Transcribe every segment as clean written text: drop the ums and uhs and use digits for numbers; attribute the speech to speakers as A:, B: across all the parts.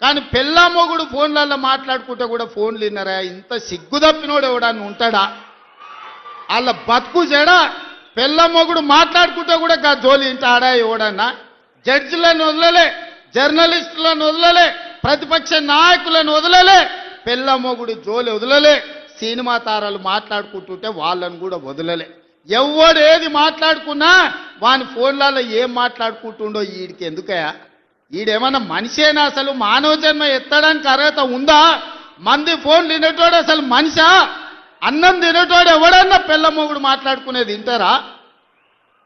A: కానీ పెళ్ళా మొగుడు ఫోన్లలో మాట్లాడుకుంటే కూడా ఫోన్లు విన్నారా? ఇంత సిగ్గు తప్పినోడు ఎవడన్నా ఉంటాడా? వాళ్ళ బతుకు జడ పెళ్ళ మొగుడు మాట్లాడుకుంటే కూడా గా జోలి ఇంట ఆడా ఎవడన్నా? జడ్జిలను వదలలే, జర్నలిస్టులను వదలలే, ప్రతిపక్ష నాయకులను వదలలే, పెళ్ళ మొగుడు జోలి వదలలే. సినిమా తారాలు మాట్లాడుకుంటుంటే వాళ్ళను కూడా వదలలే. ఎవడు ఏది మాట్లాడుకున్నా వాని ఫోన్లలో ఏం మాట్లాడుకుంటుండో వీడికి ఎందుకయా? ఈడేమన్నా మనిషేనా? అసలు మానవ జన్మ ఎత్తడానికి అర్హత ఉందా? మంది ఫోన్లు తినేటోడు అసలు మనిషా? అన్నం తినేటోడు ఎవడన్నా పెళ్ళ మొగుడు మాట్లాడుకునేది వింటారా?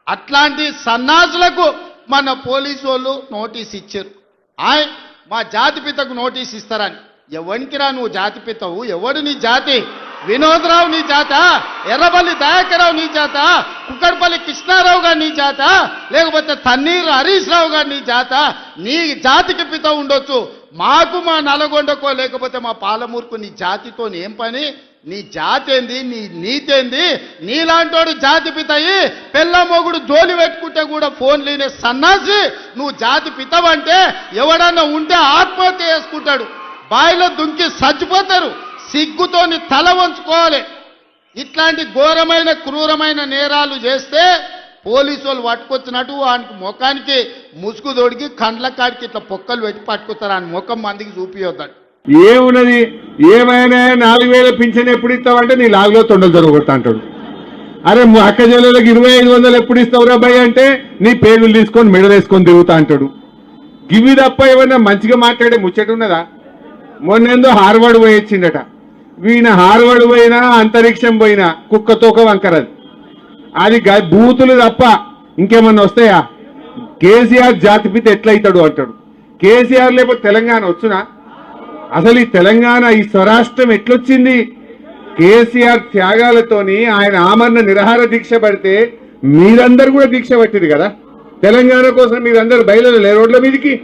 A: అట్లాంటి సన్నాసులకు మన పోలీసు వాళ్ళు నోటీస్ ఇచ్చారు. మా జాతిపితకు నోటీస్ ఇస్తారని. ఎవరికిరా నువ్వు జాతిపితవు? ఎవడు నీ జాతి? వినోద్రావు నీ జాత? ఎర్రబల్లి దయాకరావు నీ జాత? కుక్కడపల్లి కృష్ణారావు గారు నీ జాత? లేకపోతే తన్నీరు హరీష్ రావు గారు నీ జాత? నీ జాతికి పిత ఉండొచ్చు, మాకు మా నల్గొండకో లేకపోతే మా పాలమూరుకు నీ జాతితో ఏం పని? నీ జాతి ఏంది? నీ నీతేంది? నీలాంటోడు జాతి పితయి పెళ్ళ మొగుడు జోలి పెట్టుకుంటే కూడా ఫోన్ లేనే సన్నాసి నువ్వు జాతి పితవంటే ఎవడన్నా ఉంటే ఆత్మహత్య చేసుకుంటాడు. బాయిలో దుంకి చచ్చిపోతారు. సిగ్గుతోని తల వంచుకోవాలి. ఇట్లాంటి ఘోరమైన క్రూరమైన నేరాలు చేస్తే పోలీసు వాళ్ళు పట్టుకొచ్చినట్టు వానికి ముఖానికి ముసుగు తోడికి కండ్ల కాడికి ఇట్లా పొక్కలు పెట్టి పట్టుకొస్తారు. ఆయన ముఖం మందికి చూపియొద్దాడు.
B: ఏమున్నది? ఏమైనా 4000 పింఛన్ ఎప్పుడు ఇస్తావంటే నీ లాగులో తొండలు దొరకొడతా అంటాడు. అరే అక్క చెల్లెలకు 2500 ఎప్పుడు ఇస్తావురా భయ్ అంటే నీ పేర్లు తీసుకొని మెడలేసుకొని తిరుగుతా అంటాడు. గివి తప్ప ఏమన్నా మంచిగా మాట్లాడే ముచ్చట ఉన్నదా? మొన్నేందో హార్వర్డ్ పోయి వచ్చిండట. వీణ హార్వర్డ్ పోయినా అంతరిక్షం పోయినా కుక్క తోక వంకరది. అది బూతులు తప్ప ఇంకేమన్నా వస్తాయా? కేసీఆర్ జాతిపిత ఎట్లయితాడు అంటాడు. కేసీఆర్ లేకపోతే తెలంగాణ వచ్చునా? అసలు ఈ తెలంగాణ ఈ స్వరాష్ట్రం ఎట్లొచ్చింది? కేసీఆర్ త్యాగాలతోని ఆయన ఆమరణ నిరాహార దీక్ష పడితే మీరందరూ కూడా దీక్ష పట్టింది కదా. తెలంగాణ కోసం మీరందరూ బయలుదేరలే రోడ్ల మీదకి.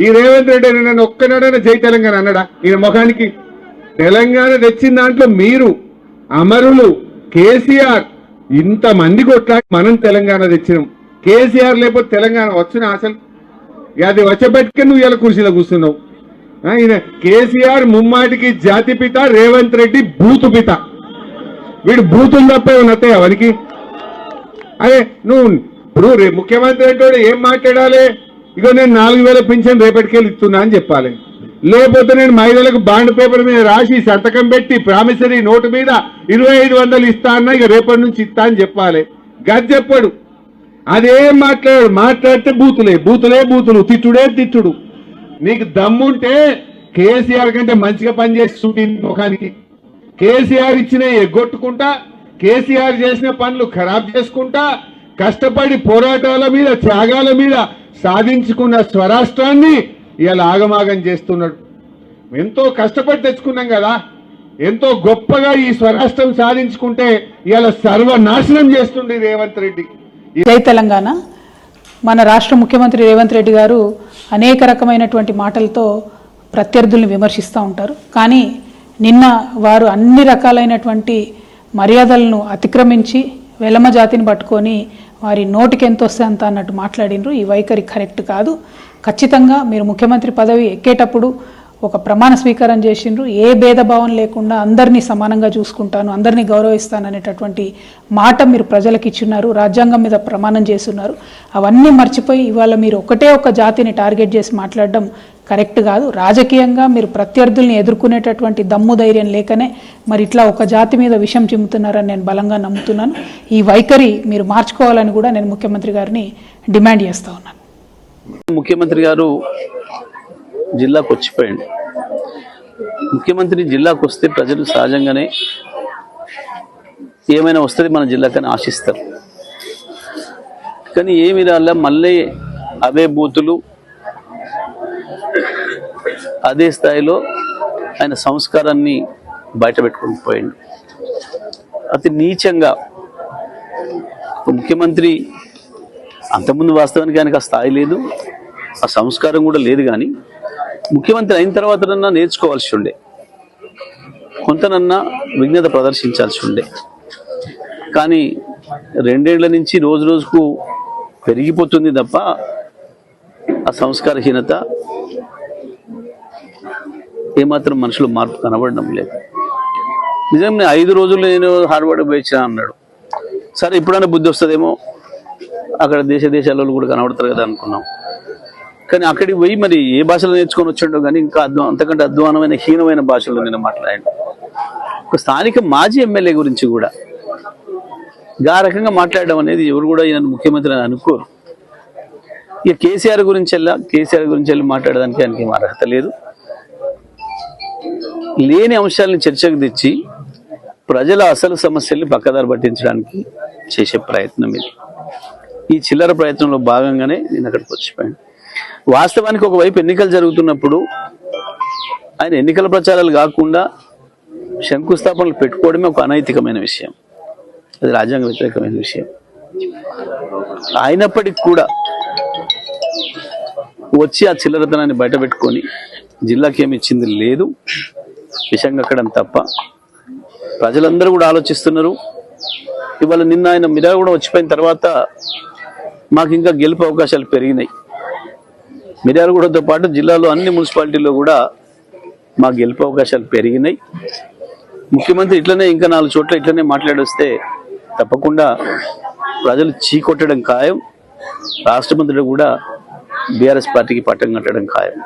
B: ఈ రేవంత్ రెడ్డి నన్ను ఒక్కనాడైనా జై తెలంగాణ అన్నాడా? ఈయన ముఖానికి తెలంగాణ తెచ్చిన దాంట్లో మీరు అమరులు. కేసీఆర్ ఇంతమంది కొట్లాడి మనం తెలంగాణ తెచ్చినాం. కేసీఆర్ లేకపోతే తెలంగాణ వచ్చిన అసలు అది వచ్చబెట్టుకే నువ్వు ఇలా కుర్చీలో కూర్చున్నావు. ఈయన కేసీఆర్ ముమ్మాటికి జాతిపిత, రేవంత్ రెడ్డి బూతు పిత. వీడు బూతులు తప్ప నత్తాయి అవనికి. అదే నువ్వు ఇప్పుడు ముఖ్యమంత్రి అంటే ఏం మాట్లాడాలి? ఇగో నేను 4000 పింఛన్ రేపటికెళ్ళి ఇస్తున్నా అని చెప్పాలి. లేకపోతే నేను మహిళలకు బాండ్ పేపర్ మీద రాసి సంతకం పెట్టి ప్రామిసరీ నోటు మీద 2500 ఇస్తా అన్నా ఇక రేపటి నుంచి ఇస్తా అని చెప్పాలి. గది చెప్పాడు. అదేం మాట్లాడాడు? మాట్లాడితే బూతులే బూతులే బూతులు, తిట్టుడే తిట్టుడు. నీకు దమ్ముంటే కేసీఆర్ కంటే మంచిగా పనిచేసి చూపి ముఖానికి. కేసీఆర్ ఇచ్చిన ఎగ్గొట్టుకుంటా, కేసీఆర్ చేసిన పనులు ఖరాబ్ చేసుకుంటా, కష్టపడి పోరాటాల మీద త్యాగాల మీద సాధించుకున్న స్వరాష్ట్రాన్ని ఇవాళ ఆగమాగం చేస్తున్నాడు. ఎంతో కష్టపడి తెచ్చుకున్నాం కదా, ఎంతో గొప్పగా ఈ స్వరాష్ట్రం సాధించుకుంటే ఇవాళ సర్వనాశనం చేస్తుంది రేవంత్ రెడ్డి.
C: జై తెలంగాణ. మన రాష్ట్ర ముఖ్యమంత్రి రేవంత్ రెడ్డి గారు అనేక రకమైనటువంటి మాటలతో ప్రత్యర్థుల్ని విమర్శిస్తూ ఉంటారు. కానీ నిన్న వారు అన్ని రకాలైనటువంటి మర్యాదలను అతిక్రమించి వెలమ జాతిని పట్టుకొని వారి నోటికి ఎంత వస్తే అంత అన్నట్టు మాట్లాడినరు. ఈ వైఖరి కరెక్ట్ కాదు. ఖచ్చితంగా మీరు ముఖ్యమంత్రి పదవి ఎక్కేటప్పుడు ఒక ప్రమాణ స్వీకారం చేసిండ్రు. ఏ భేదభావం లేకుండా అందరినీ సమానంగా చూసుకుంటాను, అందరినీ గౌరవిస్తాను అనేటటువంటి మాట మీరు ప్రజలకు ఇచ్చున్నారు. రాజ్యాంగం మీద ప్రమాణం చేస్తున్నారు. అవన్నీ మర్చిపోయి ఇవాళ మీరు ఒకటే ఒక జాతిని టార్గెట్ చేసి మాట్లాడడం కరెక్ట్ కాదు. రాజకీయంగా మీరు ప్రత్యర్థుల్ని ఎదుర్కొనేటటువంటి దమ్ము ధైర్యం లేకనే మరి ఇట్లా ఒక జాతి మీద విషం చిమ్ముతున్నారని నేను బలంగా నమ్ముతున్నాను. ఈ వైఖరి మీరు మార్చుకోవాలని కూడా నేను ముఖ్యమంత్రి గారిని డిమాండ్ చేస్తూ ఉన్నాను.
D: ముఖ్యమంత్రి గారు జిల్లాకు వచ్చిపోయింది. ముఖ్యమంత్రి జిల్లాకు వస్తే ప్రజలు సహజంగానే ఏమైనా వస్తుంది మన జిల్లాకని ఆశిస్తారు. కానీ ఏమి రాలే, మళ్ళీ అవే బూతులు, అదే స్థాయిలో ఆయన సంస్కారాన్ని బయట పెట్టుకుని పోయింది. అతి నీచంగా ముఖ్యమంత్రి అంతకుముందు వాస్తవానికి ఆయనకు ఆ స్థాయి లేదు, ఆ సంస్కారం కూడా లేదు. కానీ ముఖ్యమంత్రి అయిన తర్వాతనన్నా నేర్చుకోవాల్సి ఉండే, కొంతనన్నా విఘ్నత ప్రదర్శించాల్సి ఉండే. కానీ 2 ఏళ్ల నుంచి రోజు రోజుకు పెరిగిపోతుంది తప్ప ఆ సంస్కారహీనత ఏమాత్రం మనుషులు మార్పు కనబడడం లేదు. నిజంగా నేను 5 రోజులు నేను హార్వర్డ్ పోయించిన అన్నాడు. సరే ఇప్పుడైనా బుద్ధి వస్తుందేమో, అక్కడ దేశాలలో కూడా కనబడతారు కదా అనుకున్నాం. కానీ అక్కడికి పోయి మరి ఏ భాషలో నేర్చుకొని వచ్చాడో కానీ ఇంకా అంతకంటే అధ్వానమైన హీనమైన భాషలో నేను మాట్లాడాను. ఒక స్థానిక మాజీ ఎమ్మెల్యే గురించి కూడా ఆ రకంగా మాట్లాడడం అనేది ఎవరు కూడా ఈయన ముఖ్యమంత్రి అని అనుకోరు. ఇక కేసీఆర్ గురించి వెళ్ళి మాట్లాడడానికి ఆయనకి ఏం అర్హత లేదు. లేని అంశాలను చర్చకు తెచ్చి ప్రజల అసలు సమస్యల్ని పక్కదారి పట్టించడానికి చేసే ప్రయత్నం ఇది. ఈ చిల్లర ప్రయత్నంలో భాగంగానే నేను అక్కడికి వచ్చిపోయాను. వాస్తవానికి ఒకవైపు ఎన్నికలు జరుగుతున్నప్పుడు ఆయన ఎన్నికల ప్రచారాలు కాకుండా శంకుస్థాపనలు పెట్టుకోవడమే ఒక అనైతికమైన విషయం, అది రాజ్యాంగ వ్యతిరేకమైన విషయం. అయినప్పటికీ కూడా వచ్చి ఆ చిల్లరతనాన్ని బయట పెట్టుకొని జిల్లాకి ఏమి ఇచ్చింది లేదు, విషయం కక్కడం తప్ప. ప్రజలందరూ కూడా ఆలోచిస్తున్నారు. ఇవాళ నిన్న ఆయన మిరా కూడా వచ్చిపోయిన తర్వాత మాకు ఇంకా గెలుపు అవకాశాలు పెరిగినాయి. మిర్యాలగూడతో పాటు జిల్లాలో అన్ని మున్సిపాలిటీల్లో కూడా మాకు గెలుపు అవకాశాలు పెరిగినాయి. ముఖ్యమంత్రి ఇట్లనే ఇంకా 4 చోట్ల ఇట్లనే మాట్లాడొస్తే తప్పకుండా ప్రజలు చీకొట్టడం ఖాయం. రాష్ట్ర మంత్రులు కూడా బీఆర్ఎస్ పార్టీకి పట్టం కట్టడం ఖాయం.